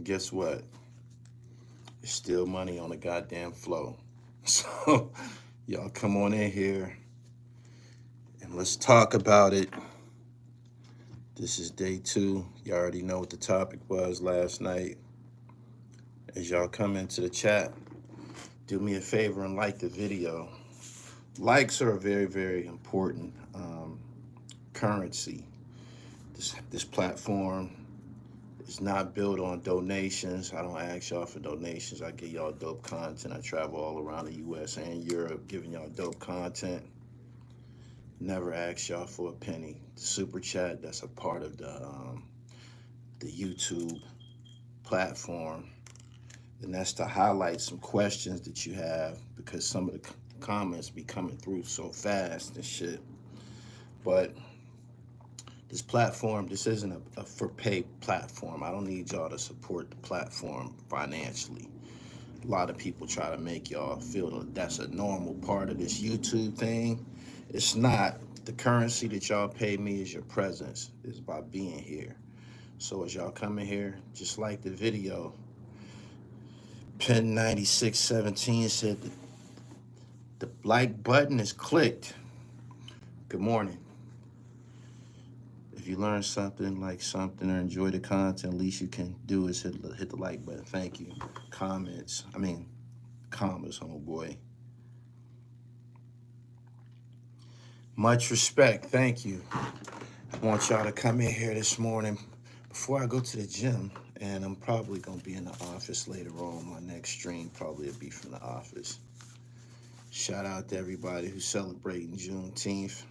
Guess what? There's still money on the goddamn flow. So y'all come on in here and let's talk about it. This is day 2. You already know what the topic was last night. As y'all come into the chat, do me a favor and like the video. Likes are a very, very important currency. This platform is not built on donations. I don't ask y'all for donations. I give y'all dope content. I travel all around the U.S. and Europe giving y'all dope content. Never ask y'all for a penny. The super chat, that's a part of the YouTube platform. And that's to highlight some questions that you have, because some of the comments be coming through so fast and shit. But this platform, this isn't a for pay platform. I don't need y'all to support the platform financially. A lot of people try to make y'all feel that that's a normal part of this YouTube thing. It's not. The currency that y'all pay me is your presence, is by being here. So as y'all come in here, just like the video, Pin 9617 said the like button is clicked. Good morning. If you learn something, like something, or enjoy the content, least you can do is hit the like button. Thank you. Commas, homeboy. Much respect. Thank you. I want y'all to come in here this morning before I go to the gym, and I'm probably going to be in the office later on. My next stream probably will be from the office. Shout out to everybody who's celebrating Juneteenth.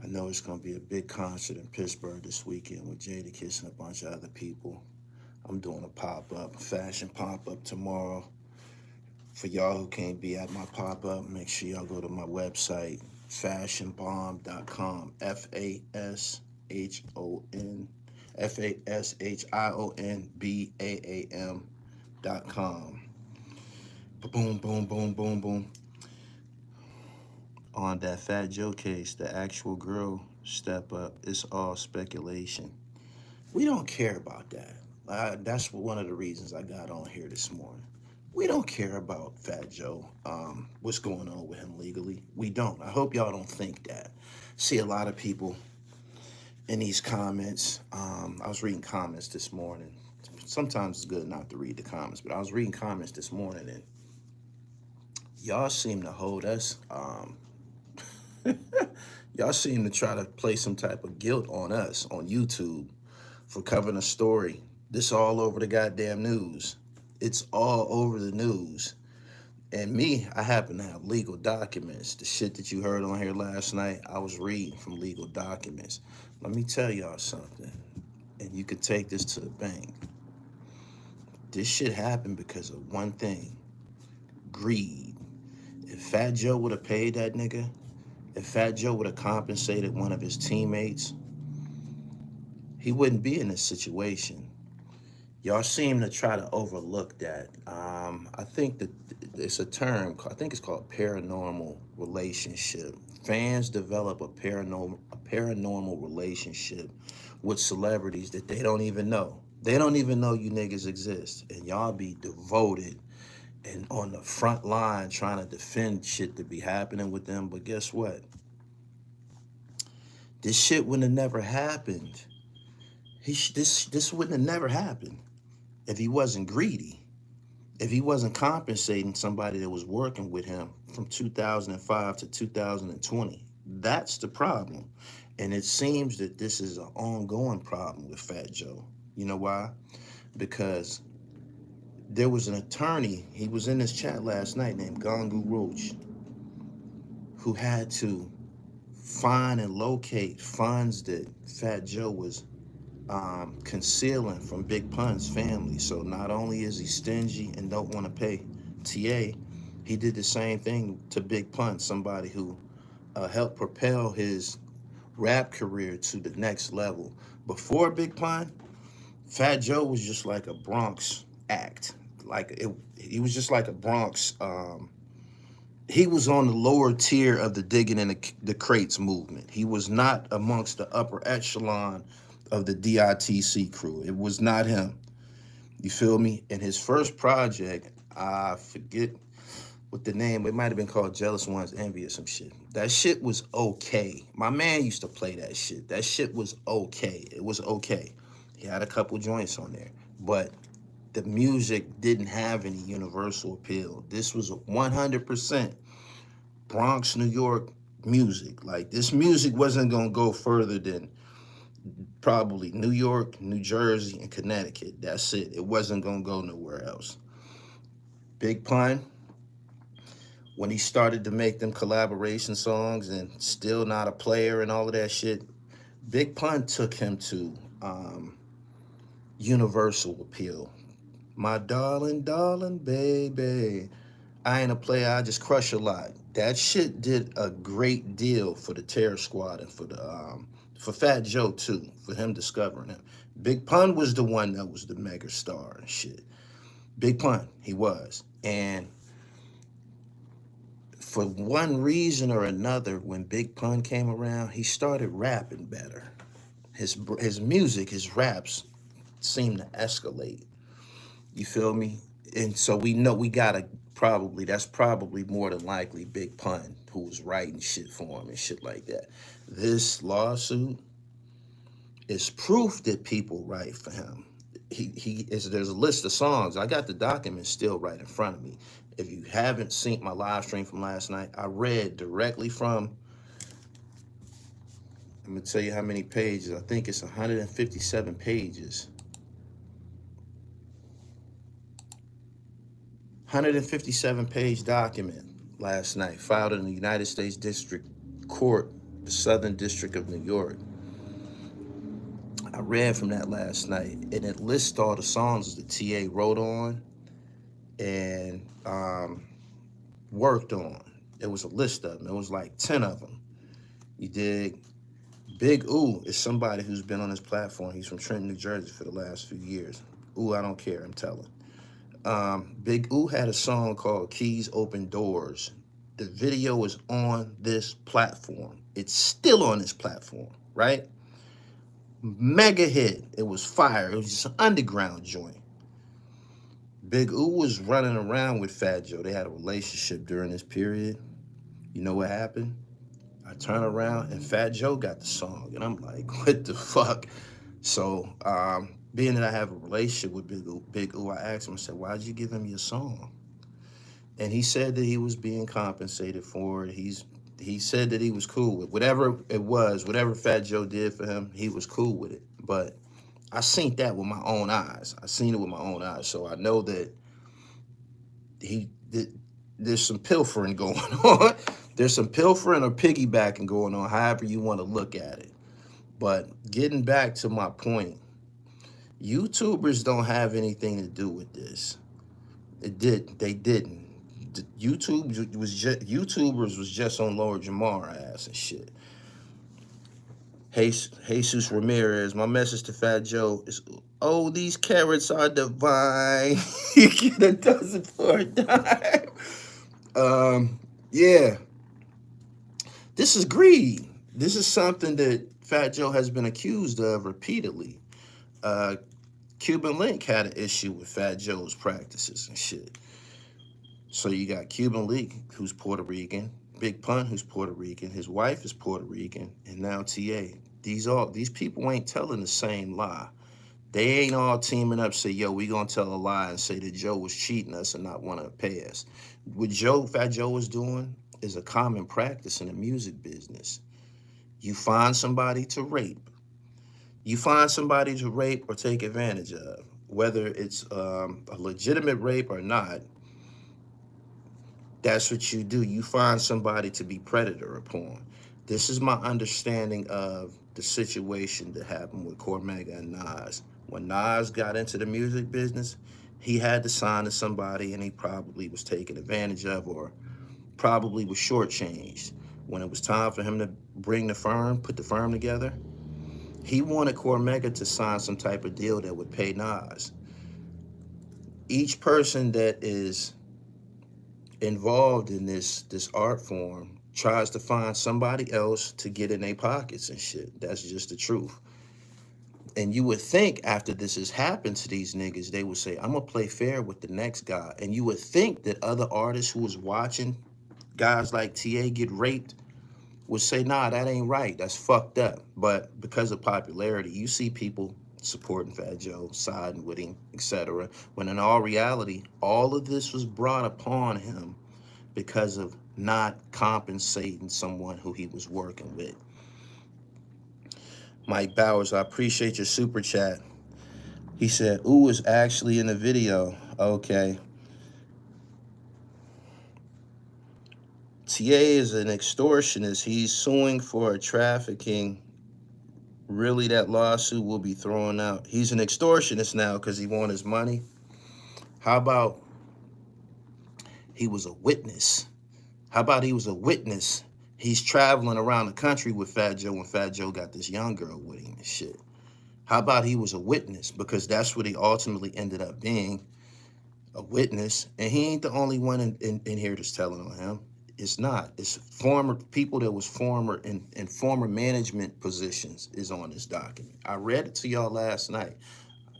I know it's going to be a big concert in Pittsburgh this weekend with Jadakiss and a bunch of other people. I'm doing a pop-up, fashion pop-up tomorrow. For y'all who can't be at my pop-up, make sure y'all go to my website, fashionbomb.com, fashionbam.com. Boom, boom, boom, boom, boom. On that Fat Joe case, the actual girl step up, it's all speculation. We don't care about that. That's one of the reasons I got on here this morning. We don't care about Fat Joe, what's going on with him legally. We don't. I hope y'all don't think that. See a lot of people in these comments. I was reading comments this morning. Sometimes it's good not to read the comments, but I was reading comments this morning, and y'all seem to hold us. Y'all seem to try to play some type of guilt on us on YouTube for covering a story. This all over the goddamn news. It's all over the news. And me, I happen to have legal documents. The shit that you heard on here last night, I was reading from legal documents. Let me tell y'all something, and you can take this to the bank. This shit happened because of one thing: greed. If Fat Joe would have paid that nigga, if Fat Joe would have compensated one of his teammates, he wouldn't be in this situation. Y'all seem to try to overlook that. I think that it's a term, I think it's called paranormal relationship. Fans develop a paranormal relationship with celebrities that they don't even know. They don't even know you niggas exist. And y'all be devoted and on the front line trying to defend shit that be happening with them. But guess what? This shit wouldn't have never happened. This wouldn't have never happened if he wasn't greedy, if he wasn't compensating somebody that was working with him from 2005 to 2020. That's the problem. And it seems that this is an ongoing problem with Fat Joe. You know why? Because there was an attorney, he was in this chat last night, named Gangu Roach, who had to find and locate funds that Fat Joe was concealing from Big Pun's family. So not only is he stingy and don't want to pay TA, he did the same thing to Big Pun, somebody who helped propel his rap career to the next level. Before Big Pun, Fat Joe was just like a Bronx act. He was just like a Bronx. He was on the lower tier of the digging in the crates movement. He was not amongst the upper echelon of the DITC crew. It was not him. You feel me? And his first project, I forget what the name, it might have been called Jealous One's Envy or some shit. That shit was okay. My man used to play that shit. That shit was okay. It was okay. He had a couple joints on there. But the music didn't have any universal appeal. This was a 100% Bronx, New York music. Like, this music wasn't going to go further than probably New York, New Jersey, and Connecticut. That's it. It wasn't going to go nowhere else. Big Pun, when he started to make them collaboration songs and Still Not a Player and all of that shit, Big Pun took him to universal appeal. My darling, darling, baby. I ain't a player, I just crush a lot. That shit did a great deal for the Terror Squad and for Fat Joe too, for him discovering him. Big Pun was the one that was the mega star and shit. Big Pun, he was. And for one reason or another, when Big Pun came around, he started rapping better. His music, his raps seemed to escalate. You feel me? And so we know we gotta probably, that's probably more than likely Big Pun who was writing shit for him and shit like that. This lawsuit is proof that people write for him. He is, there's a list of songs. I got the document still right in front of me. If you haven't seen my live stream from last night, I read directly from, I'm gonna tell you how many pages. I think it's 157 pages. 157-page document last night, filed in the United States District Court, the Southern District of New York. I read from that last night, and it lists all the songs that TA wrote on and worked on. It was a list of them. It was like 10 of them. You dig? Big Ooh is somebody who's been on this platform. He's from Trenton, New Jersey for the last few years. Ooh, I don't care, I'm telling. Big Ooh had a song called Keys Open Doors. The video is on this platform. It's still on this platform, right? Mega hit. It was fire. It was just an underground joint. Big Ooh was running around with Fat Joe. They had a relationship during this period. You know what happened? I turn around and Fat Joe got the song. And I'm like, what the fuck? So, being that I have a relationship with Big Ooh, I asked him, I said, why'd you give him your song? And he said that he was being compensated for it. He said that he was cool with whatever it was, whatever Fat Joe did for him, he was cool with it. But I seen that with my own eyes. I seen it with my own eyes. So I know that there's some pilfering going on. There's some pilfering or piggybacking going on, however you want to look at it. But getting back to my point, YouTubers don't have anything to do with this. They didn't. YouTubers was just on Lord Jamar ass and shit. Jesus Ramirez, my message to Fat Joe is, oh, these carrots are divine. You get a dozen for a dime. Yeah. This is greed. This is something that Fat Joe has been accused of repeatedly. Cuban Link had an issue with Fat Joe's practices and shit. So you got Cuban Link, who's Puerto Rican, Big Pun, who's Puerto Rican, his wife is Puerto Rican, and now TA. These people ain't telling the same lie. They ain't all teaming up, say, yo, we gonna tell a lie and say that Joe was cheating us and not want to pay us. What Fat Joe was doing is a common practice in the music business. You find somebody to rape. You find somebody to rape or take advantage of, whether it's a legitimate rape or not. That's what you do. You find somebody to be predator upon. This is my understanding of the situation that happened with Cormega and Nas. When Nas got into the music business, he had to sign to somebody and he probably was taken advantage of or probably was shortchanged. When it was time for him to bring the firm, put the firm together, he wanted Cormega to sign some type of deal that would pay Nas. Each person that is involved in this art form tries to find somebody else to get in their pockets and shit. That's just the truth. And you would think after this has happened to these niggas, they would say, I'm gonna play fair with the next guy. And you would think that other artists who was watching guys like TA get raped would say, nah, that ain't right. That's fucked up. But because of popularity, you see people supporting Fat Joe, siding with him, etc. When in all reality, all of this was brought upon him because of not compensating someone who he was working with. Mike Bowers, I appreciate your super chat. He said, ooh, is actually in the video. Okay. TA is an extortionist. He's suing for trafficking. Really, that lawsuit will be thrown out. He's an extortionist now because he won his money. How about he was a witness? How about he was a witness? He's traveling around the country with Fat Joe when Fat Joe got this young girl with him and shit. How about he was a witness? Because that's what he ultimately ended up being, a witness. And he ain't the only one in here that's telling on him. It's not. It's former people that was former in former management positions is on this document. I read it to y'all last night.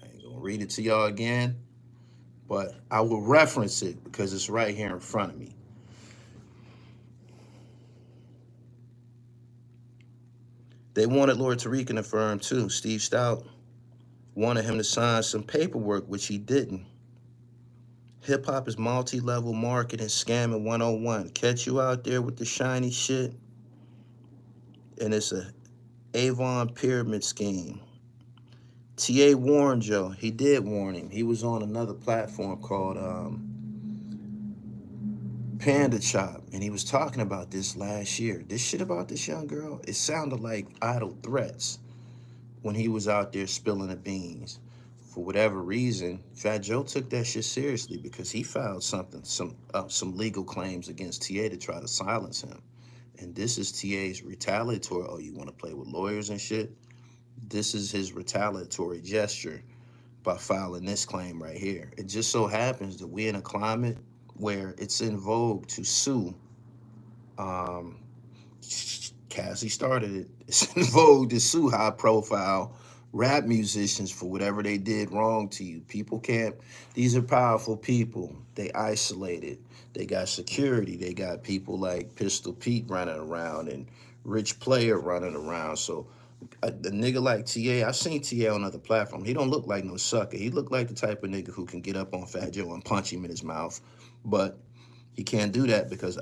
I ain't gonna read it to y'all again, but I will reference it because it's right here in front of me. They wanted Lord Tariq in the firm too. Steve Stout wanted him to sign some paperwork, which he didn't. Hip hop is multi-level marketing, scamming 101. Catch you out there with the shiny shit, and it's a Avon pyramid scheme. TA warned Joe. He did warn him. He was on another platform called Panda Chop, and he was talking about this last year. This shit about this young girl, it sounded like idle threats when he was out there spilling the beans. For whatever reason, Fat Joe took that shit seriously because he filed some legal claims against TA to try to silence him. And this is TA's retaliatory. Oh, you want to play with lawyers and shit? This is his retaliatory gesture by filing this claim right here. It just so happens that we're in a climate where it's in vogue to sue. Cassie started it. It's in vogue to sue high-profile rap musicians for whatever they did wrong to you. People can't. These are powerful people. They isolated. They got security. They got people like Pistol Pete running around and Rich Player running around. So the nigga like TA, I've seen TA on other platforms. He don't look like no sucker. He look like the type of nigga who can get up on Fat Joe and punch him in his mouth. But he can't do that because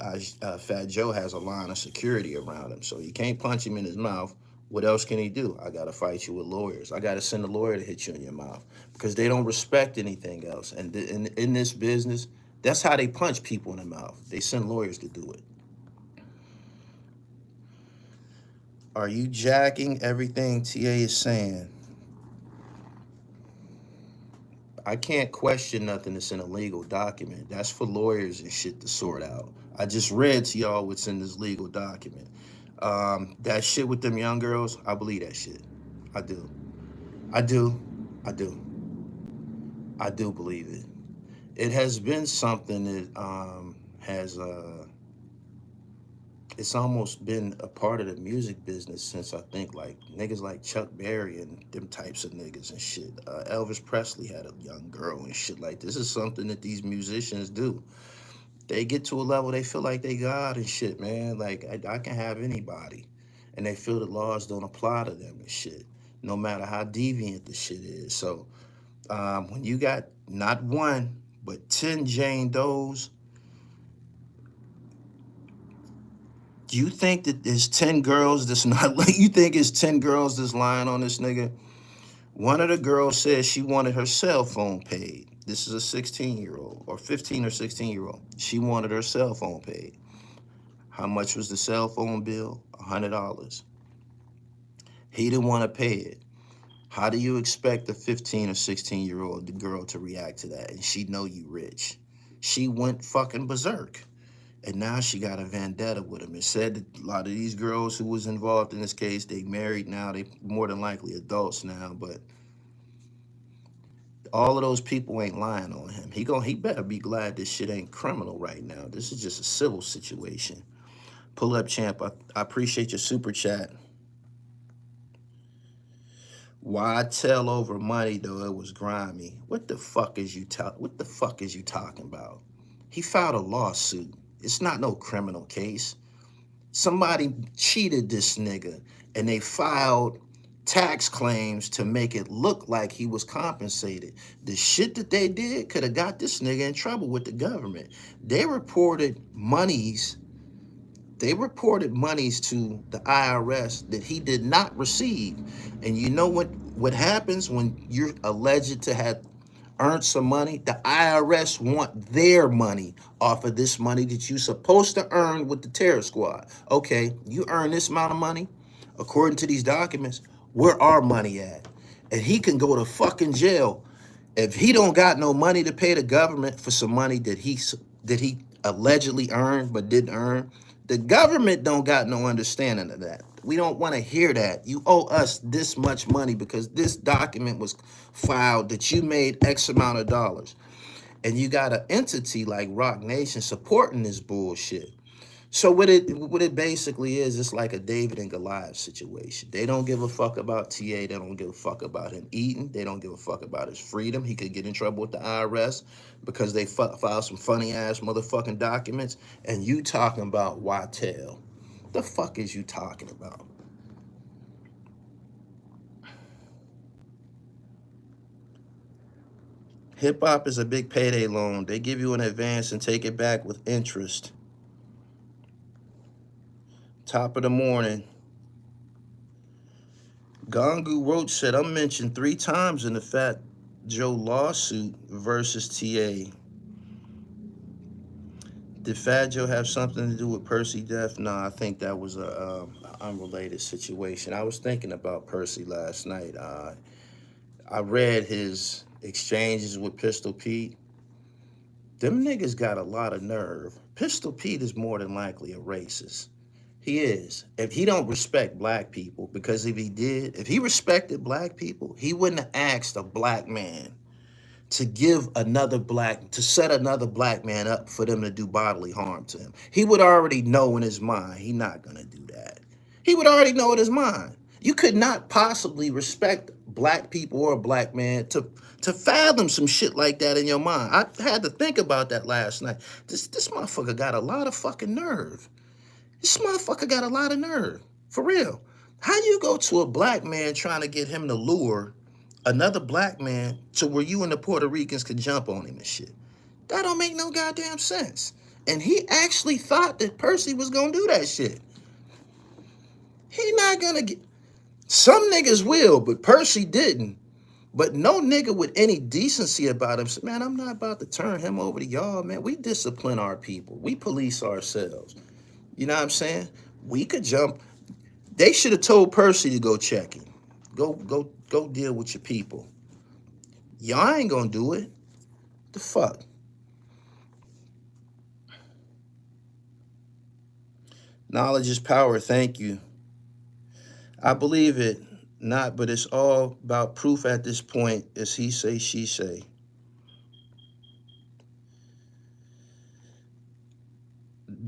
Fat Joe has a line of security around him. So he can't punch him in his mouth. What else can he do? I got to fight you with lawyers. I got to send a lawyer to hit you in your mouth because they don't respect anything else. And in this business, that's how they punch people in the mouth. They send lawyers to do it. Are you jacking everything TA is saying? I can't question nothing that's in a legal document. That's for lawyers and shit to sort out. I just read to y'all what's in this legal document. That shit with them young girls, I believe that shit. I do. I do. I do. I do believe it. It has been something that has it's almost been a part of the music business since I think like niggas like Chuck Berry and them types of niggas and shit. Elvis Presley had a young girl and shit like this. Is something that these musicians do. They get to a level they feel like they God and shit, man. Like I can have anybody, and they feel that laws don't apply to them and shit, no matter how deviant the shit is. So when you got not one but 10 Jane Does, do you think that there's 10 girls that's not like, you think it's 10 girls that's lying on this nigga? One of the girls says she wanted her cell phone paid. This is a 16-year-old or 15 or 16-year-old. She wanted her cell phone paid. How much was the cell phone bill? $100. He didn't want to pay it. How do you expect a 15 or 16-year-old girl to react to that? And she know you rich. She went fucking berserk. And now she got a vendetta with him. It said that a lot of these girls who was involved in this case, they married now. They more than likely adults now. But all of those people ain't lying on him. He better be glad this shit ain't criminal right now. This is just a civil situation. Pull up, champ. I appreciate your super chat. Why tell over money though it was grimy? What the fuck is you talking about? He filed a lawsuit. It's not no criminal case. Somebody cheated this nigga and they filed tax claims to make it look like he was compensated. The shit that they did could have got this nigga in trouble with the government. They reported monies to the IRS that he did not receive. And you know what happens when you're alleged to have earned some money? The IRS want their money off of this money that you're supposed to earn with the terror squad. Okay, you earn this amount of money, according to these documents, where our money at? And he can go to fucking jail if he don't got no money to pay the government for some money that he allegedly earned but didn't earn. The government don't got no understanding of that. We don't want to hear that. You owe us this much money because this document was filed that you made X amount of dollars. And you got an entity like Rock Nation supporting this bullshit. So what it basically is, it's like a David and Goliath situation. They don't give a fuck about TA. They don't give a fuck about him eating. They don't give a fuck about his freedom. He could get in trouble with the IRS because they filed some funny ass motherfucking documents. And you talking about why tell? The fuck is you talking about? Hip hop is a big payday loan. They give you an advance and take it back with interest. Top of the morning. Gongu Roach said, I'm mentioned 3 times in the Fat Joe lawsuit versus TA. Did Fat Joe have something to do with Percy death? No, I think that was a unrelated situation. I was thinking about Percy last night. I read his exchanges with Pistol Pete. Them niggas got a lot of nerve. Pistol Pete is more than likely a racist. He is. If he don't respect black people, because if he did, if he respected black people, he wouldn't have asked a black man to set another black man up for them to do bodily harm to him. He would already know in his mind he not gonna do that. He would already know in his mind. You could not possibly respect black people or a black man to fathom some shit like that in your mind. I had to think about that last night. This motherfucker got a lot of fucking nerve. This motherfucker got a lot of nerve. For real. How you go to a black man trying to get him to lure another black man to where you and the Puerto Ricans could jump on him and shit? That don't make no goddamn sense. And he actually thought that Percy was gonna do that shit. He not gonna get... Some niggas will, but Percy didn't. But no nigga with any decency about him said, man, I'm not about to turn him over to y'all, man. We discipline our people. We police ourselves. You know what I'm saying? We could jump. They should have told Percy to go check him. Go deal with your people. Y'all ain't gonna do it. The fuck? Knowledge is power. Thank you. I believe it. Not, but it's all about proof at this point. As he say, she say.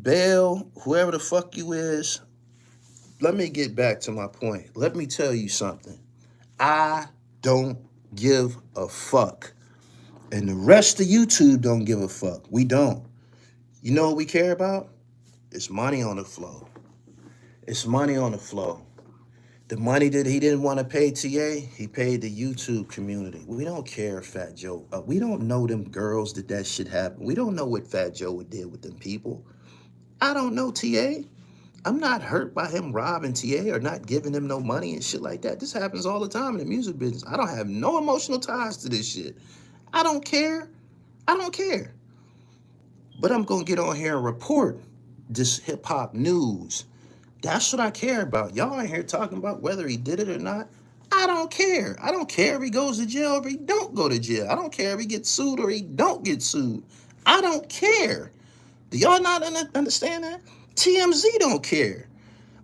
Bail, whoever the fuck you is, let me get back to my point. Let me tell you something. I don't give a fuck. And the rest of YouTube don't give a fuck. We don't. You know what we care about? It's money on the flow. It's money on the flow. The money that he didn't want to pay TA, he paid the YouTube community. We don't care, Fat Joe. We don't know them girls that shit happened. We don't know what Fat Joe did with them people. I don't know TA. I'm not hurt by him robbing TA or not giving him no money and shit like that. This happens all the time in the music business. I don't have no emotional ties to this shit. I don't care. I don't care. But I'm going to get on here and report this hip hop news. That's what I care about. Y'all ain't here talking about whether he did it or not. I don't care. I don't care if he goes to jail or he don't go to jail. I don't care if he gets sued or he don't get sued. I don't care. Do y'all not understand that? TMZ don't care.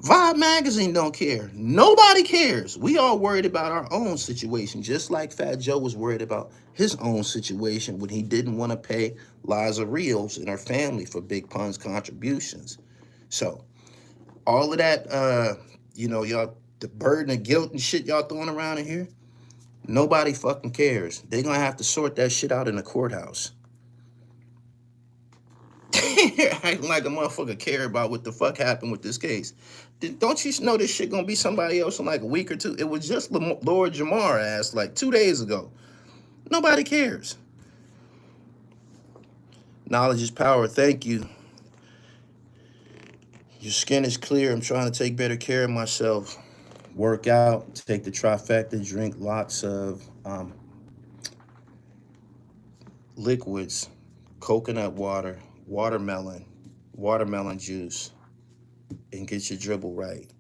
Vibe Magazine don't care. Nobody cares. We all worried about our own situation, just like Fat Joe was worried about his own situation when he didn't want to pay Liza Rios and her family for Big Pun's contributions. So all of that, y'all, the burden of guilt and shit y'all throwing around in here, Nobody fucking cares. They're gonna have to sort that shit out in the courthouse. Acting like a motherfucker care about what the fuck happened with this case. Don't you know this shit gonna be somebody else in like a week or two? It was just Lord Jamar ass like 2 days ago. Nobody cares. Knowledge is power. Thank you. Your skin is clear. I'm trying to take better care of myself. Work out, take the trifecta, drink lots of liquids, coconut water, watermelon juice, and get your dribble right.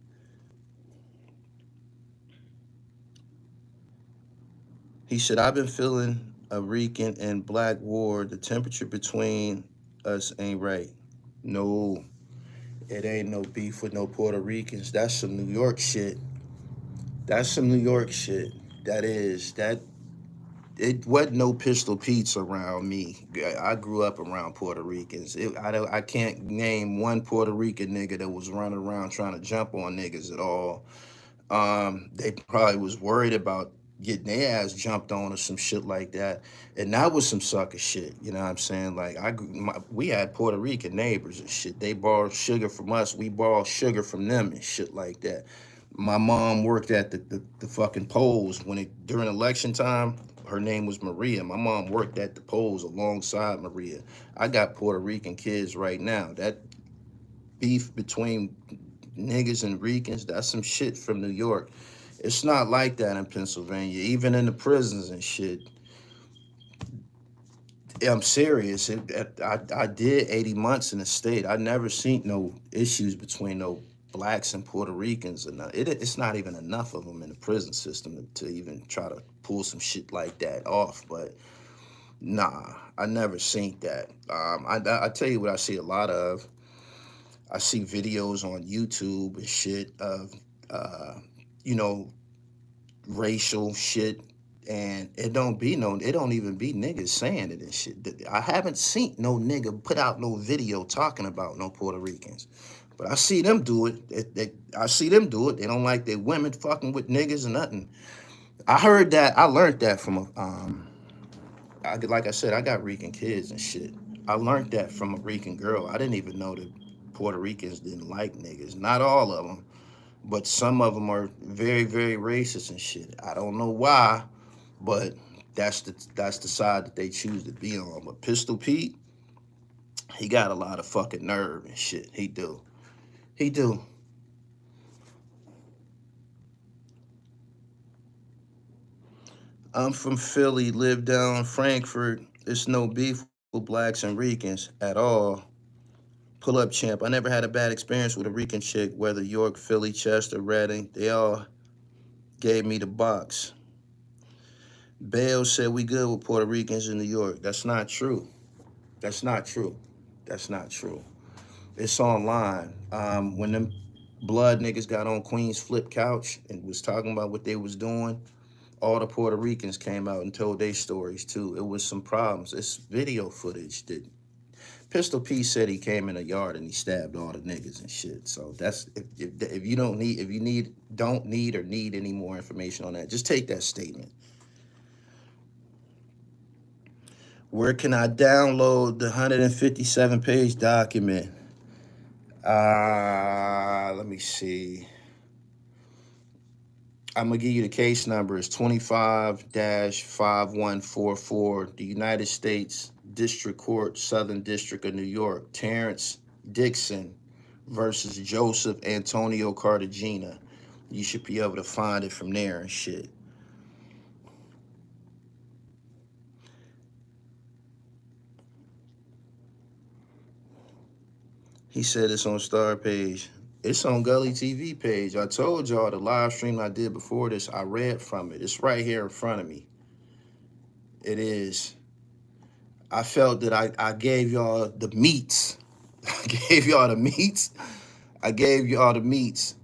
He said, I've been feeling a Rican and black war. The temperature between us ain't right. No, it ain't no beef with no Puerto Ricans. That's some New York shit. That's some New York shit. That it wasn't no Pistol Pete's around me. I grew up around Puerto Ricans. I can't name one Puerto Rican nigga that was running around trying to jump on niggas at all. They probably was worried about getting their ass jumped on or some shit like that, and that was some sucker shit. You know what I'm saying? Like we had Puerto Rican neighbors and shit. They borrowed sugar from us. We borrowed sugar from them and shit like that. My mom worked at the fucking polls during election time. Her name was Maria. My mom worked at the polls alongside Maria. I got Puerto Rican kids right now. That beef between niggas and Ricans, that's some shit from New York. It's not like that in Pennsylvania, even in the prisons and shit. I'm serious. I did 80 months in the state. I never seen no issues between no blacks and Puerto Ricans. And it's not even enough of them in the prison system to even try to pull some shit like that off. But nah, I never seen that. I tell you what I see a lot of. I see videos on YouTube and shit of, you know, racial shit, and it don't even be niggas saying it and shit. I haven't seen no nigga put out no video talking about no Puerto Ricans, but I see them do it. I see them do it. They don't like their women fucking with niggas and nothing. I heard that. I learned that from like I said, I got Rican kids and shit. I learned that from a Rican girl. I didn't even know that Puerto Ricans didn't like niggas. Not all of them, but some of them are very, very racist and shit. I don't know why, but that's the side that they choose to be on. But Pistol Pete, he got a lot of fucking nerve and shit. He do. He do. I'm from Philly, live down Frankfurt. It's no beef with blacks and Ricans at all. Pull up champ. I never had a bad experience with a Rican chick, whether York, Philly, Chester, Reading. They all gave me the box. Bale said we good with Puerto Ricans in New York. That's not true. That's not true. That's not true. It's online. When them blood niggas got on Queen's flip couch and was talking about what they was doing, all the Puerto Ricans came out and told their stories too. It was some problems. It's video footage that Pistol P said he came in a yard and he stabbed all the niggas and shit. So that's if you don't need or need any more information on that, just take that statement. Where can I download the 157-page document? Let me see. I'm gonna give you the case number. It's 25-5144. The United States District Court, Southern District of New York. Terrence Dixon versus Joseph Antonio Cartagena. You should be able to find it from there and shit. He said it's on Star page. It's on Gully TV page. I told y'all the live stream I did before this, I read from it. It's right here in front of me. It is. I felt that I gave y'all the meats. I gave y'all the meats. I gave y'all the meats.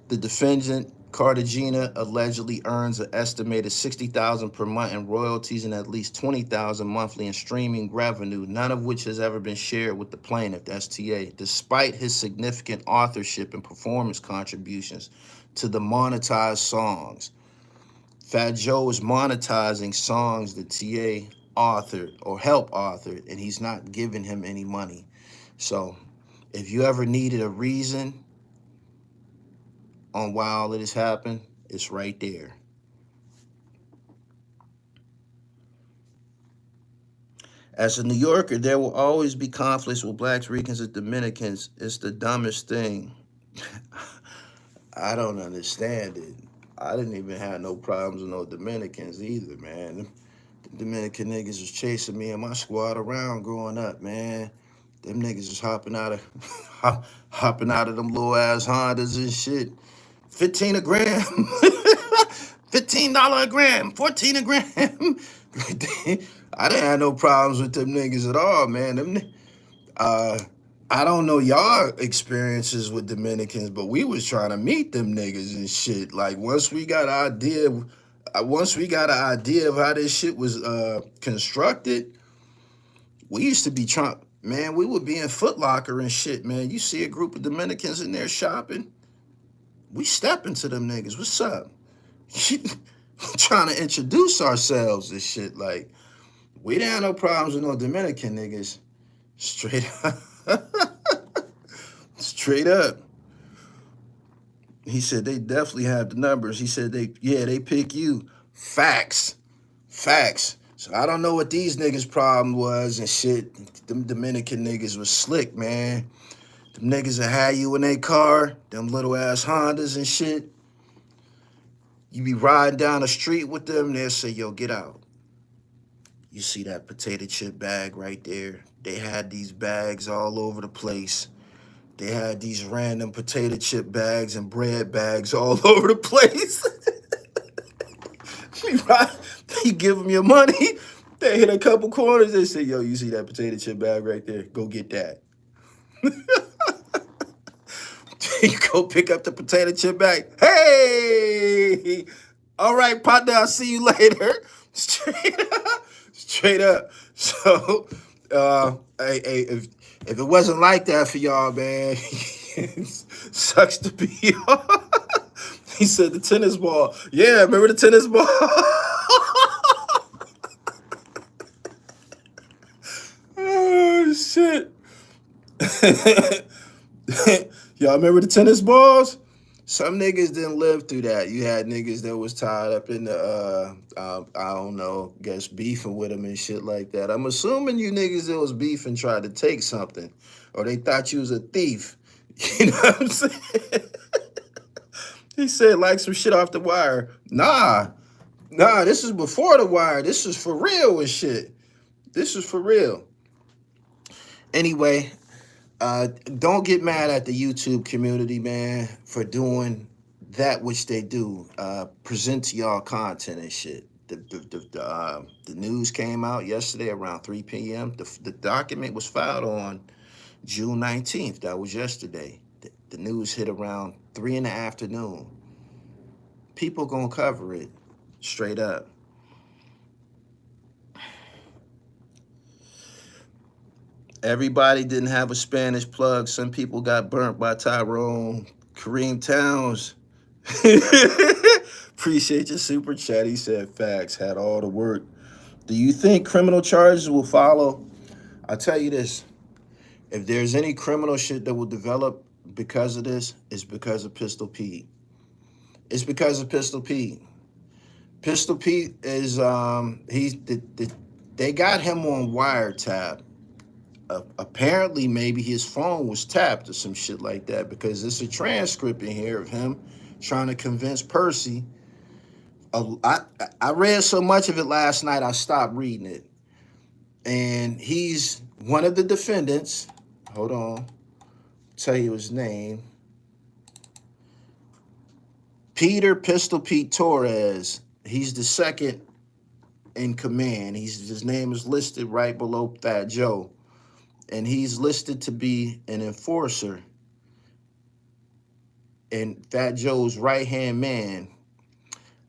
The defendant, Cartagena, allegedly earns an estimated $60,000 per month in royalties and at least $20,000 monthly in streaming revenue, none of which has ever been shared with the plaintiff, the STA, despite his significant authorship and performance contributions to the monetized songs. Fat Joe is monetizing songs that TA authored or help authored, and he's not giving him any money. So if you ever needed a reason on why all of this happened, it's right there. As a New Yorker, there will always be conflicts with blacks, Ricans, and Dominicans. It's the dumbest thing. I don't understand it. I didn't even have no problems with no Dominicans either, man. The Dominican niggas was chasing me and my squad around growing up, man. Them niggas was hopping out of hopping out of them little ass Hondas and shit. 15 a gram. $15 a gram, 14 a gram. I didn't have no problems with them niggas at all, man. I don't know y'all experiences with Dominicans, but we was trying to meet them niggas and shit. Like once we got an idea of how this shit was constructed, we used to be trying, man, we would be in Foot Locker and shit, man. You see a group of Dominicans in there shopping, we stepping to them niggas. What's up? Trying to introduce ourselves and shit. Like, we didn't have no problems with no Dominican niggas. Straight up. Straight up. He said they definitely have the numbers. He said they pick you. Facts. Facts. So I don't know what these niggas' problem was and shit. Them Dominican niggas was slick, man. Them niggas that had you in their car, them little ass Hondas and shit. You be riding down the street with them, they'll say, yo, get out. You see that potato chip bag right there? They had these bags all over the place. They had these random potato chip bags and bread bags all over the place. You give them your money, they hit a couple corners, they say, yo, you see that potato chip bag right there? Go get that. You go pick up the potato chip bag. Hey! All right, partner, I'll see you later. Straight up. Straight up. So, hey, if it wasn't like that for y'all, man, sucks to be y'all. He said the tennis ball. Yeah, remember the tennis ball? Oh, shit. Y'all remember the tennis balls? Some niggas didn't live through that. You had niggas that was tied up in the, I don't know, guess beefing with them and shit like that. I'm assuming you niggas that was beefing tried to take something, or they thought you was a thief. You know what I'm saying? He said, like some shit off the wire. Nah, this is before the wire. This is for real and shit. This is for real. Anyway, don't get mad at the YouTube community, man, for doing that which they do. Present to y'all content and shit. The news came out yesterday around 3 p.m. The document was filed on June 19th. That was yesterday. The news hit around 3 in the afternoon. People gonna cover it straight up. Everybody didn't have a Spanish plug. Some people got burnt by Tyrone. Kareem Towns. Appreciate your super chat. He said facts, had all the work. Do you think criminal charges will follow? I'll tell you this. If there's any criminal shit that will develop because of this, it's because of Pistol Pete. It's because of Pistol Pete. Pistol Pete is, they got him on wiretap. Apparently, maybe his phone was tapped or some shit like that, because there's a transcript in here of him trying to convince Percy. I read so much of it last night, I stopped reading it. And he's one of the defendants. Hold on. Tell you his name. Peter Pistol Pete Torres. He's the second in command. His name is listed right below Fat Joe. And he's listed to be an enforcer and Fat Joe's right-hand man,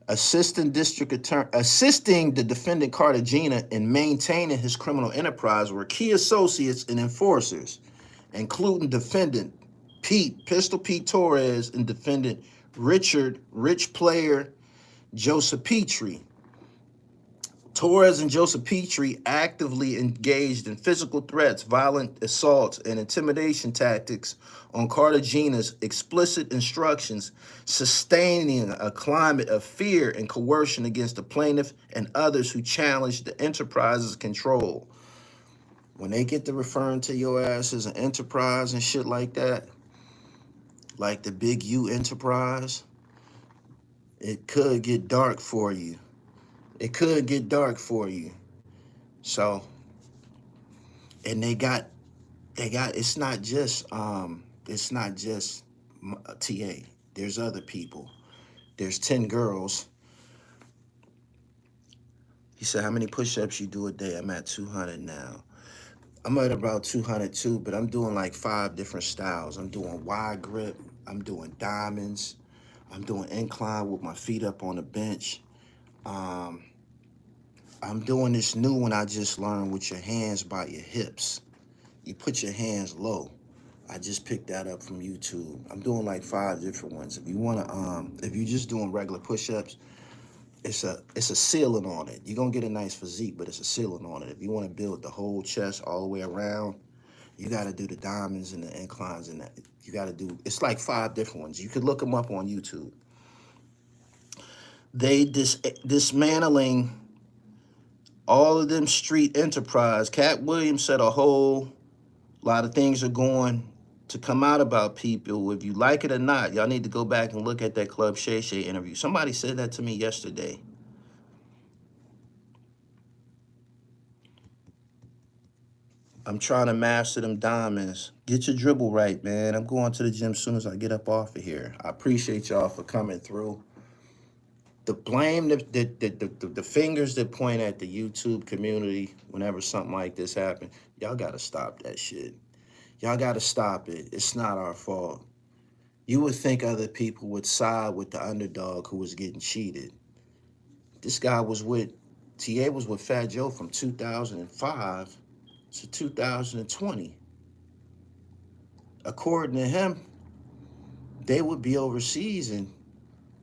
assisting the defendant Cartagena in maintaining his criminal enterprise were key associates and enforcers, including defendant Pistol Pete Torres, and defendant Richard Rich Player Joseph Petrie. Torres and Joseph Petrie actively engaged in physical threats, violent assaults, and intimidation tactics on Cartagena's explicit instructions, sustaining a climate of fear and coercion against the plaintiff and others who challenged the enterprise's control. When they get to referring to your ass as an enterprise and shit like that, like the big U enterprise, it could get dark for you. It could get dark for you. So, and they got, it's not just TA. There's other people. There's 10 girls. He said, how many push-ups you do a day? I'm at 200 now. I'm at about 202, but I'm doing like 5 different styles. I'm doing wide grip. I'm doing diamonds. I'm doing incline with my feet up on the bench. I'm doing this new one I just learned with your hands by your hips. You put your hands low. I just picked that up from YouTube. I'm doing like 5 different ones. If you wanna, if you're just doing regular push-ups, it's a ceiling on it. You're gonna get a nice physique, but it's a ceiling on it. If you wanna build the whole chest all the way around, you gotta do the diamonds and the inclines and that. You gotta do, it's like 5 different ones. You could look them up on YouTube. They dismantling all of them street enterprise. Cat Williams said a whole lot of things are going to come out about people. If you like it or not, y'all need to go back and look at that Club Shay Shay interview. Somebody said that to me yesterday. I'm trying to master them diamonds. Get your dribble right, man. I'm going to the gym as soon as I get up off of here. I appreciate y'all for coming through. The blame, the fingers that point at the YouTube community whenever something like this happens, y'all got to stop that shit. Y'all got to stop it. It's not our fault. You would think other people would side with the underdog who was getting cheated. This guy was with, TA was with Fat Joe from 2005 to 2020. According to him, they would be overseas and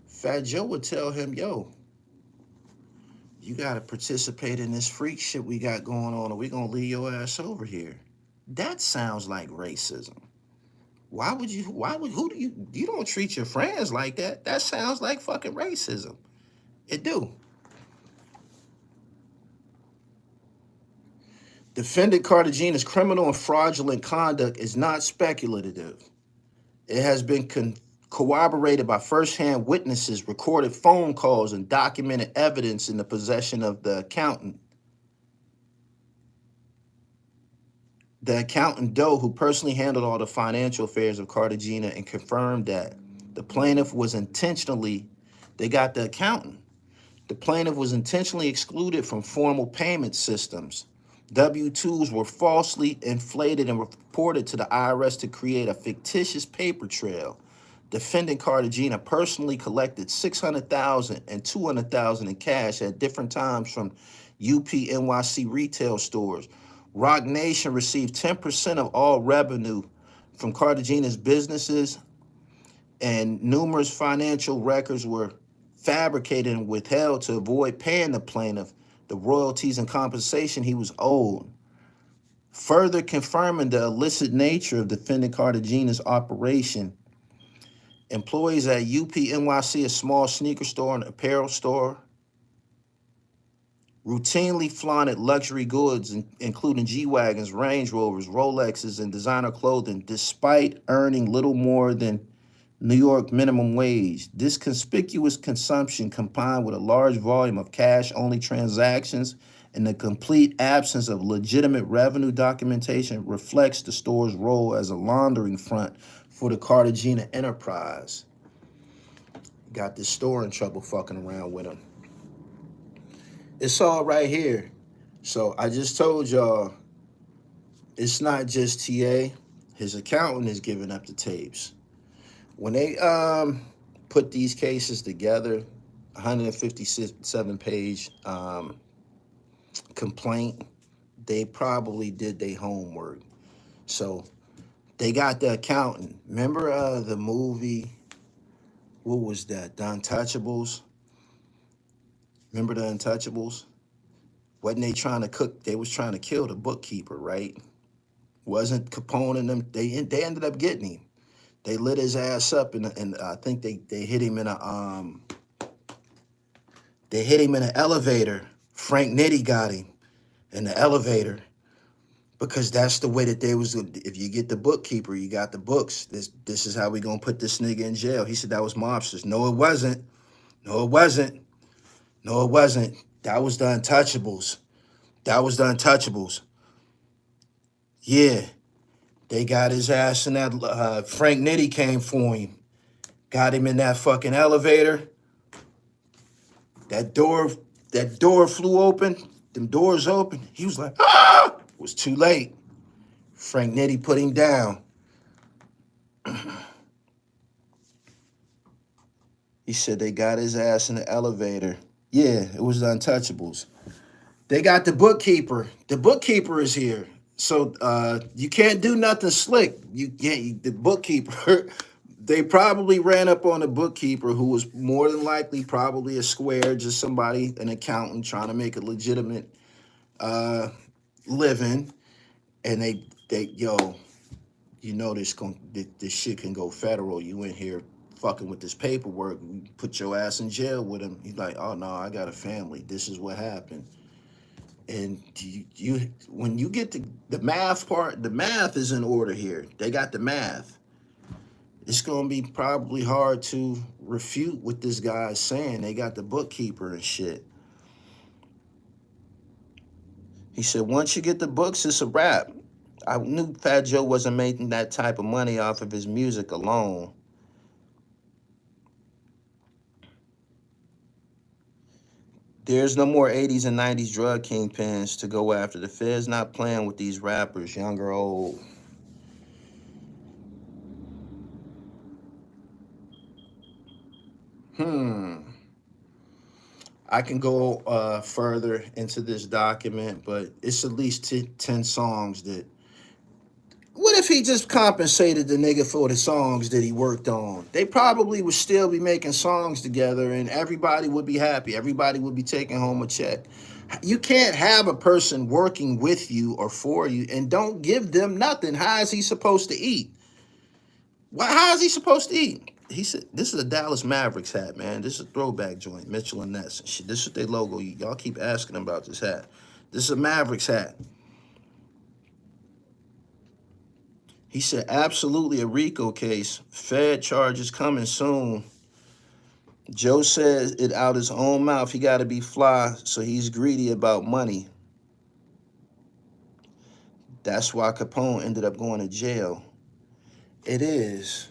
Fat Joe would tell him, yo, you got to participate in this freak shit we got going on or we're going to leave your ass over here. That sounds like racism. Who do you don't treat your friends like that. That sounds like fucking racism. It do. Defendant Cartagena's criminal and fraudulent conduct is not speculative. It has been corroborated by firsthand witnesses, recorded phone calls, and documented evidence in the possession of the accountant. The accountant Doe, who personally handled all the financial affairs of Cartagena and confirmed that the plaintiff was intentionally, they got the accountant. The plaintiff was intentionally excluded from formal payment systems. W-2s were falsely inflated and reported to the IRS to create a fictitious paper trail. Defendant Cartagena personally collected $600,000 and $200,000 in cash at different times from UP-NYC retail stores. Rock Nation received 10% of all revenue from Cartagena's businesses, and numerous financial records were fabricated and withheld to avoid paying the plaintiff the royalties and compensation he was owed, further confirming the illicit nature of defendant Cartagena's operation. Employees at UP-NYC, a small sneaker store and apparel store, routinely flaunted luxury goods, including G-Wagons, Range Rovers, Rolexes, and designer clothing, despite earning little more than New York minimum wage. This conspicuous consumption, combined with a large volume of cash-only transactions and the complete absence of legitimate revenue documentation, reflects the store's role as a laundering front for the Cartagena enterprise. Got this store in trouble fucking around with them. It's all right here. So I just told y'all, it's not just TA. His accountant is giving up the tapes. When they put these cases together, 157-page complaint, they probably did their homework. So they got the accountant. Remember the movie, what was that, The Untouchables? Remember the Untouchables? Wasn't they trying to cook? They was trying to kill the bookkeeper, right? Wasn't Capone and them? They ended up getting him. They lit his ass up, and I think they hit him in a they hit him in an elevator. Frank Nitti got him in the elevator because that's the way that they was. If you get the bookkeeper, you got the books. This is how we gonna put this nigga in jail. He said that was mobsters. No, it wasn't. No, it wasn't. No, it wasn't. That was the Untouchables. That was the Untouchables. Yeah, they got his ass in that. Frank Nitti came for him. Got him in that fucking elevator. That door, that door flew open. Them doors open. He was like, ah! It was too late. Frank Nitti put him down. He said they got his ass in the elevator. Yeah, it was the Untouchables. They got the bookkeeper. The bookkeeper is here. So you can't do nothing slick. You can't. The bookkeeper. They probably ran up on the bookkeeper, who was more than likely probably a square, just somebody, an accountant trying to make a legitimate living. And yo, you know this shit can go federal. You in here fucking with this paperwork, you put your ass in jail with him. He's like, oh no, I got a family. This is what happened. And you when you get to the math part, the math is in order here. They got the math. It's gonna be probably hard to refute what this guy is saying. They got the bookkeeper and shit. He said, once you get the books, it's a wrap. I knew Fat Joe wasn't making that type of money off of his music alone. There's no more 80s and 90s drug kingpins to go after. The Fed's not playing with these rappers, young or old. I can go further into this document, but it's at least 10 songs that. What if he just compensated the nigga for the songs that he worked on? They probably would still be making songs together and everybody would be happy. Everybody would be taking home a check. You can't have a person working with you or for you and don't give them nothing. How is he supposed to eat? How is he supposed to eat? He said, this is a Dallas Mavericks hat, man. This is a throwback joint, Mitchell and Ness and shit. This is their logo. Y'all keep asking them about this hat. This is a Mavericks hat. He said, absolutely a RICO case. Fed charges coming soon. Joe says it out his own mouth. He got to be fly, so he's greedy about money. That's why Capone ended up going to jail. It is.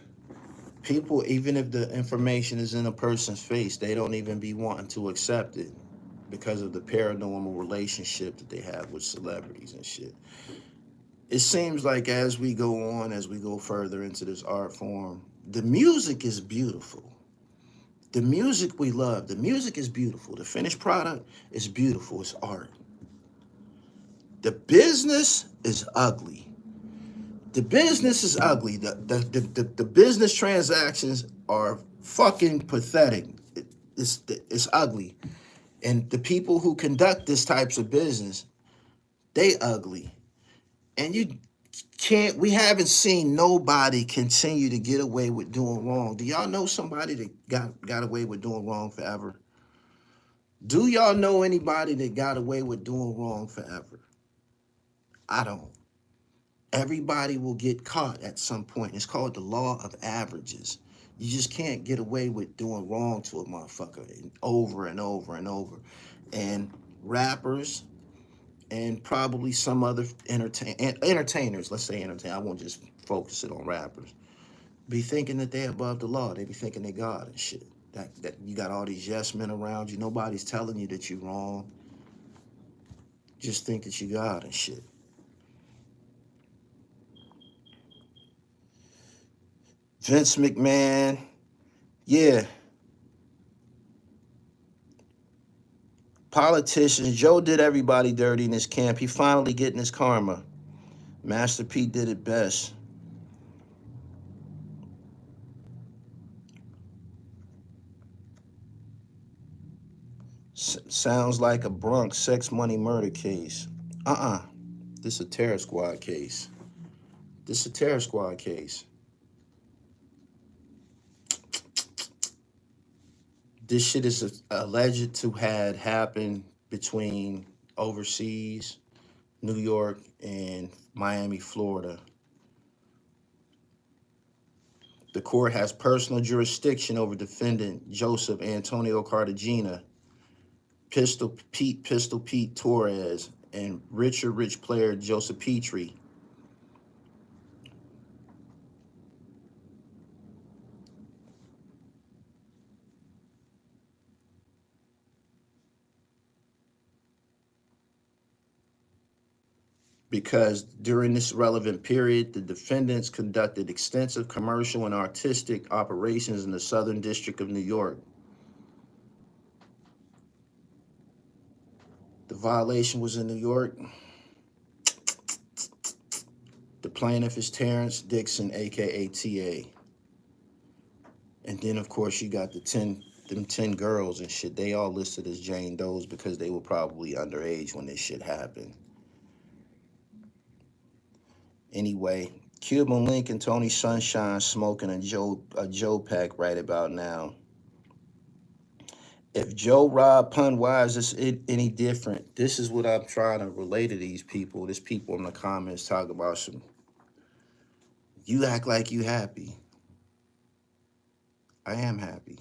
People, even if the information is in a person's face, they don't even be wanting to accept it because of the paranormal relationship that they have with celebrities and shit. It seems like as we go on, as we go further into this art form, the music is beautiful. The music we love, the music is beautiful. The finished product is beautiful. It's art. The business is ugly. The business is ugly. The business transactions are fucking pathetic. It's ugly. And the people who conduct this types of business, they ugly. And we haven't seen nobody continue to get away with doing wrong. Do y'all know somebody that got away with doing wrong forever? Do y'all know anybody that got away with doing wrong forever? I don't. Everybody will get caught at some point. It's called the law of averages. You just can't get away with doing wrong to a motherfucker over and over and over. And rappers and probably some other entertainers, let's say entertainers, I won't just focus it on rappers, be thinking that they're above the law. They be thinking they God and shit. That you got all these yes men around you. Nobody's telling you that you're wrong. Just think that you God and shit. Vince McMahon, yeah. Politicians, Joe did everybody dirty in his camp. He finally getting his karma. Master P did it best. Sounds like a Bronx sex money murder case. This a terror squad case. This a terror squad case. This shit is alleged to had happened between overseas, New York, and Miami, Florida. The court has personal jurisdiction over defendant Joseph Antonio Cartagena, Pistol Pete Torres, and Richard Rich player Joseph Petrie. Because during this relevant period, the defendants conducted extensive commercial and artistic operations in the Southern District of New York. The violation was in New York. The plaintiff is Terrence Dixon, aka TA. And then of course you got them 10 girls and shit. They all listed as Jane Does because they were probably underage when this shit happened. Anyway, Cuban Link and Tony Sunshine smoking a Joe pack right about now. If Joe robbed Pun, why is this any different? This is what I'm trying to relate to these people. There's people in the comments talk about some, you act like you happy. I am happy.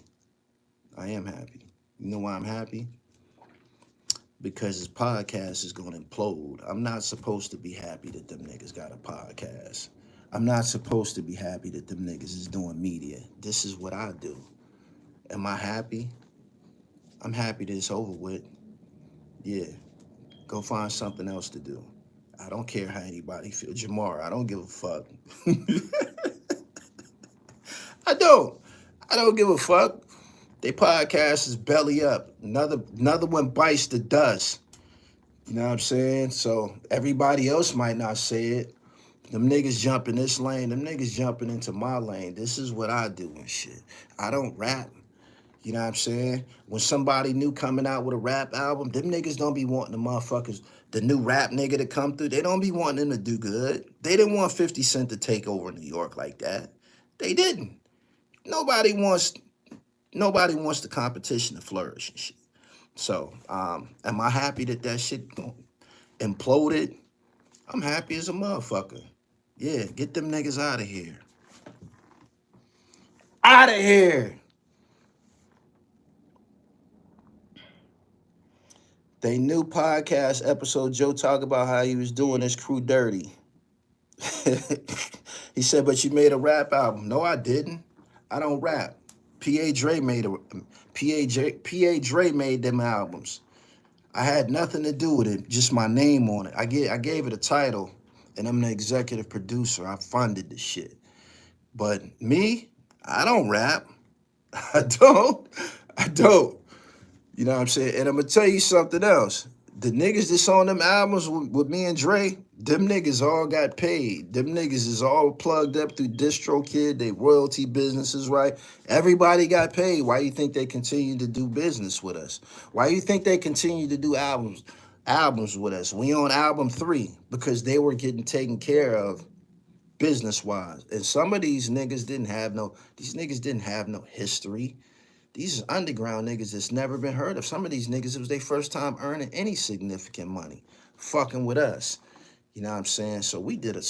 I am happy. You know why I'm happy? Because this podcast is going to implode. I'm not supposed to be happy that them niggas got a podcast. I'm not supposed to be happy that them niggas is doing media. This is what I do. Am I happy? I'm happy that it's over with. Yeah. Go find something else to do. I don't care how anybody feels. Jamar, I don't give a fuck. I don't give a fuck. They podcast is belly up. Another one bites the dust. You know what I'm saying? So everybody else might not say it. Them niggas jump in this lane. Them niggas jumping into my lane. This is what I do and shit. I don't rap. You know what I'm saying? When somebody new coming out with a rap album, them niggas don't be wanting the motherfuckers, the new rap nigga to come through. They don't be wanting them to do good. They didn't want 50 Cent to take over New York like that. They didn't. Nobody wants the competition to flourish and shit. So, am I happy that that shit imploded? I'm happy as a motherfucker. Yeah, get them niggas out of here. Out of here. They new podcast episode, Joe talk about how he was doing his crew dirty. He said, but you made a rap album. No, I didn't. I don't rap. P.A. Dre made them albums. I had nothing to do with it, just my name on it. I gave it a title, and I'm the executive producer. I funded the shit. But me, I don't rap. I don't. You know what I'm saying? And I'm going to tell you something else. The niggas that's on them albums with me and Dre, them niggas all got paid. Them niggas is all plugged up through DistroKid. They royalty businesses, right? Everybody got paid. Why you think they continue to do business with us? Why you think they continue to do albums with us? We on album 3 because they were getting taken care of business-wise. And some of these niggas didn't have no history. These is underground niggas that's never been heard of. Some of these niggas, it was their first time earning any significant money, fucking with us. You know what I'm saying? So we did a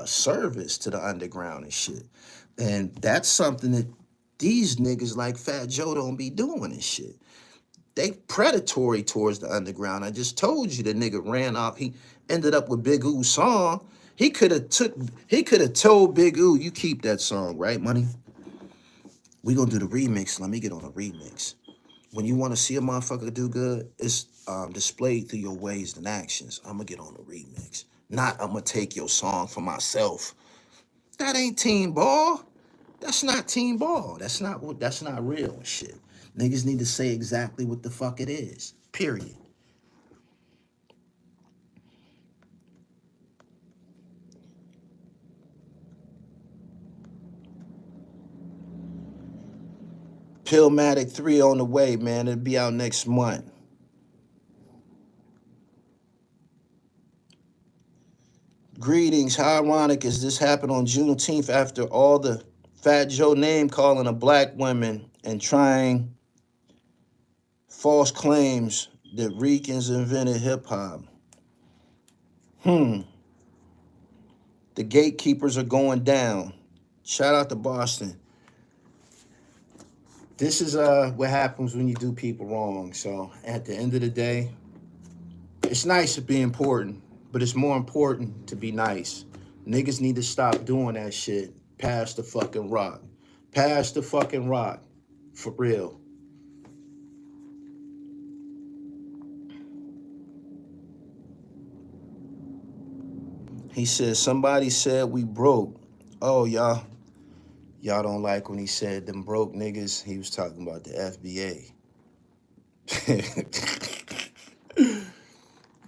service to the underground and shit. And that's something that these niggas like Fat Joe don't be doing and shit. They predatory towards the underground. I just told you the nigga ran off. He ended up with Big Oo's song. He could have told Big Oo, you keep that song, right, money? We gonna do the remix. Let me get on a remix. When you want to see a motherfucker do good, it's displayed through your ways and actions. I'm gonna get on a remix. Not I'm gonna take your song for myself. That ain't team ball. That's not team ball. That's not real shit. Niggas need to say exactly what the fuck it is. Period. PILLMATIC 3 on the way, man. It'll be out next month. Greetings. How ironic is this happened on Juneteenth after all the Fat Joe name calling of black women and trying false claims that Ricans invented hip hop? The gatekeepers are going down. Shout out to Boston. This is what happens when you do people wrong. So at the end of the day, it's nice to be important, but it's more important to be nice. Niggas need to stop doing that shit. Pass the fucking rock. Pass the fucking rock. For real. He said, somebody said we broke. Oh, y'all don't like when he said them broke niggas. He was talking about the FBA.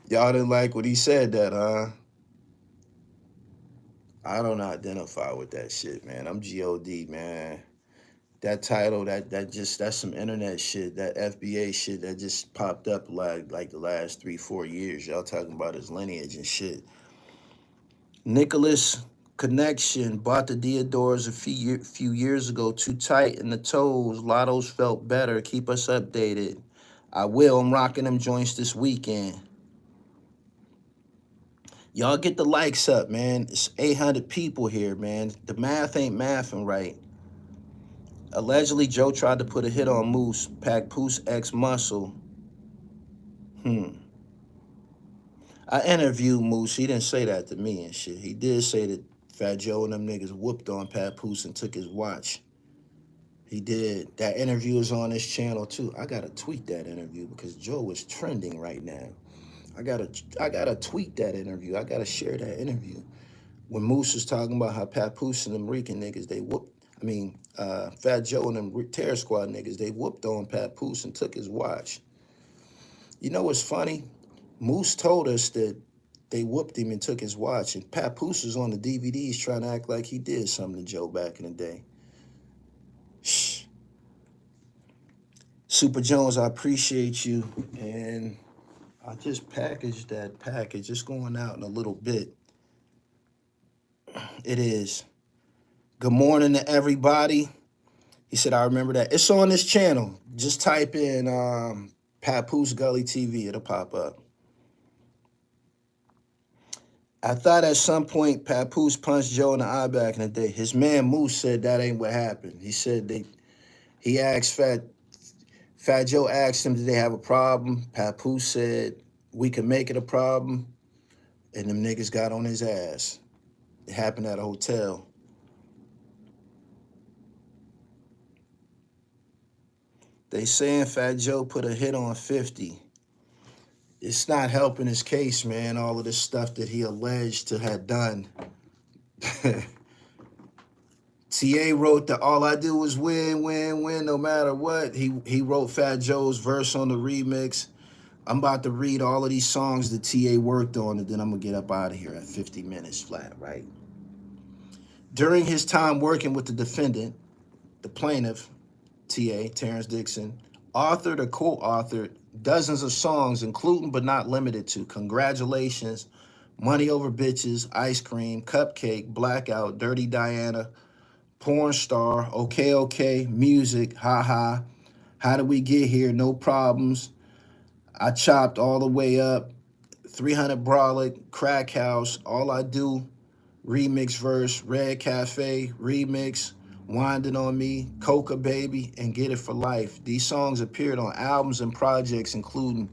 Y'all didn't like when he said that, huh? I don't identify with that shit, man. I'm G-O-D, man. That title, that's some internet shit. That FBA shit that just popped up like the last 3-4 years. Y'all talking about his lineage and shit. Nicholas Connection bought the Deodors a few years ago. Too tight in the toes. Lottos felt better. Keep us updated. I will. I'm rocking them joints this weekend. Y'all get the likes up, man. It's 800 people here, man. The math ain't mathing right. Allegedly, Joe tried to put a hit on Moose. Papoose X Muscle. I interviewed Moose. He didn't say that to me and shit. He did say that Fat Joe and them niggas whooped on Papoose and took his watch. He did. That interview is on his channel too. I gotta tweet that interview because Joe is trending right now. I gotta tweet that interview. I gotta share that interview. When Moose was talking about how Papoose and them Rican niggas, they whooped, Fat Joe and them Terror Squad niggas, they whooped on Papoose and took his watch. You know what's funny? Moose told us that they whooped him and took his watch, and Papoose was on the DVDs trying to act like he did something to Joe back in the day. Shh. Super Jones, I appreciate you, and I just packaged that package. It's going out in a little bit. It is. Good morning to everybody. He said, I remember that. It's on this channel. Just type in Papoose Gully TV. It'll pop up. I thought at some point Papoose punched Joe in the eye back in the day. His man Moose said that ain't what happened. He said he asked Fat Joe asked him, did they have a problem? Papoose said, we can make it a problem. And them niggas got on his ass. It happened at a hotel. They saying Fat Joe put a hit on 50. It's not helping his case, man, all of this stuff that he alleged to have done. TA wrote that all I do is win, win, win, no matter what. He wrote Fat Joe's verse on the remix. I'm about to read all of these songs that TA worked on, and then I'm going to get up out of here at 50 minutes flat, right? During his time working with the defendant, the plaintiff, TA, Terrence Dixon, authored or co-authored dozens of songs, including but not limited to Congratulations, Money Over Bitches, Ice Cream, Cupcake, Blackout, Dirty Diana, Porn Star, Okay Okay, Music, Haha, How Did We Get Here, No Problems, I Chopped All the Way Up, 300 Brolic, Crack House, All I Do, Remix Verse, Red Cafe, Remix, Winding on Me, Coca Baby, and Get It for Life. These songs appeared on albums and projects including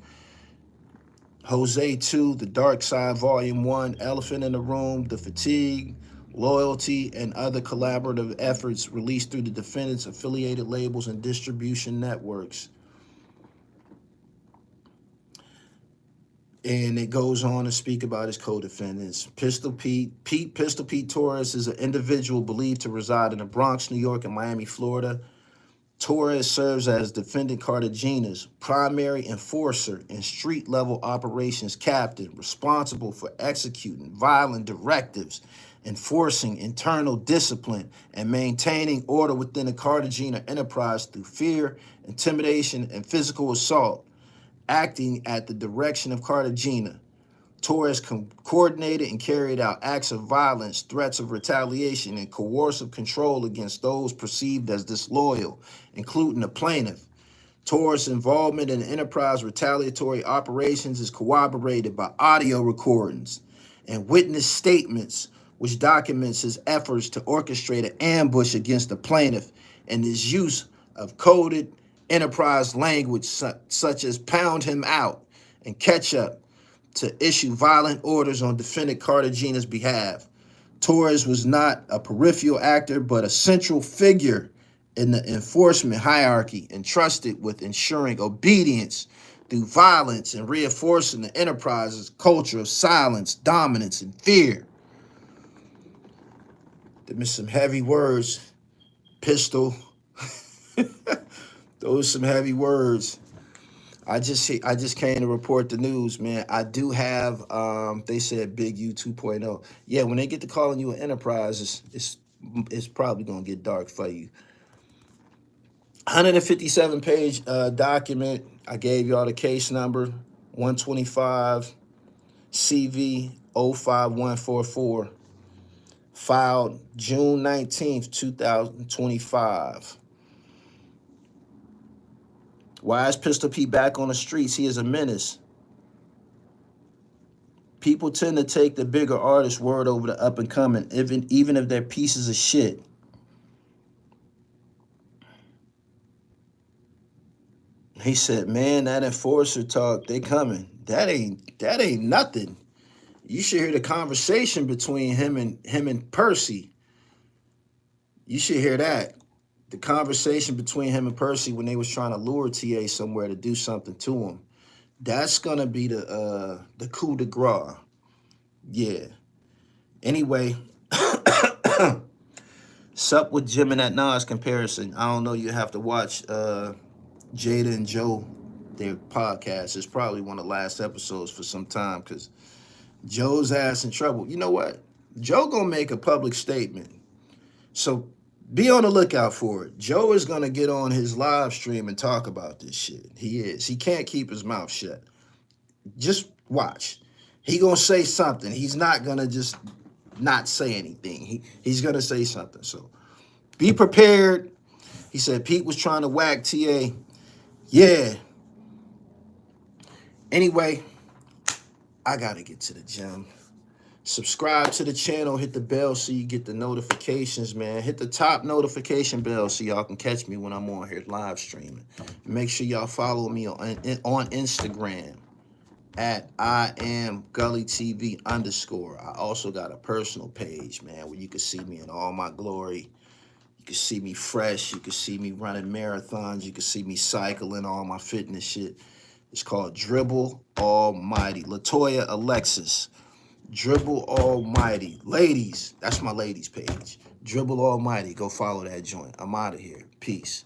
Jose 2, The Dark Side Volume 1, Elephant in the Room, The Fatigue, Loyalty, and other collaborative efforts released through the defendant's affiliated labels and distribution networks. And it goes on to speak about his co-defendants. Pistol Pete Torres is an individual believed to reside in the Bronx, New York, and Miami, Florida. Torres serves as defendant Cartagena's primary enforcer and street-level operations captain, responsible for executing violent directives, enforcing internal discipline, and maintaining order within the Cartagena enterprise through fear, intimidation, and physical assault. Acting at the direction of Cartagena, Torres coordinated and carried out acts of violence, threats of retaliation, and coercive control against those perceived as disloyal, including the plaintiff. Torres' involvement in the enterprise retaliatory operations is corroborated by audio recordings and witness statements, which documents his efforts to orchestrate an ambush against the plaintiff and his use of coded enterprise language such as pound him out and catch up to issue violent orders on defendant Cartagena's behalf. Torres was not a peripheral actor, but a central figure in the enforcement hierarchy, entrusted with ensuring obedience through violence and reinforcing the enterprise's culture of silence, dominance, and fear. There been some heavy words, pistol. Those are some heavy words. I just came to report the news, man. I do have, they said Big U 2.0. Yeah, when they get to calling you an enterprise, it's probably going to get dark for you. 157-page document. I gave y'all the case number, 125 CV 05144, filed June 19th, 2025. Why is Pistol Pete back on the streets? He is a menace. People tend to take the bigger artist's word over the up and coming, even if they're pieces of shit. He said, man, that enforcer talk, they coming. That ain't nothing. You should hear the conversation between him and Percy. You should hear that. The conversation between him and Percy when they was trying to lure TA somewhere to do something to him. That's gonna be the coup de grace. Yeah. Anyway, sup with Jim and that Nas comparison. I don't know, you have to watch Jada and Joe, their podcast. It's probably one of the last episodes for some time because Joe's ass in trouble. You know what? Joe gonna make a public statement. So be on the lookout for it. Joe is going to get on his live stream and talk about this shit. He is. He can't keep his mouth shut. Just watch. He going to say something. He's not going to just not say anything. He's going to say something. So be prepared. He said Pete was trying to whack TA. Yeah. Anyway, I got to get to the gym. Subscribe to the channel, hit the bell so you get the notifications, man. Hit the top notification bell so y'all can catch me when I'm on here live streaming. Make sure y'all follow me on Instagram at I am Gully TV _. I also got a personal page, man, where you can see me in all my glory. You can see me fresh. You can see me running marathons. You can see me cycling, all my fitness shit. It's called Dribble Almighty. Latoya Alexis. Dribble Almighty. Ladies, that's my ladies page. Dribble Almighty. Go follow that joint. I'm out of here. Peace.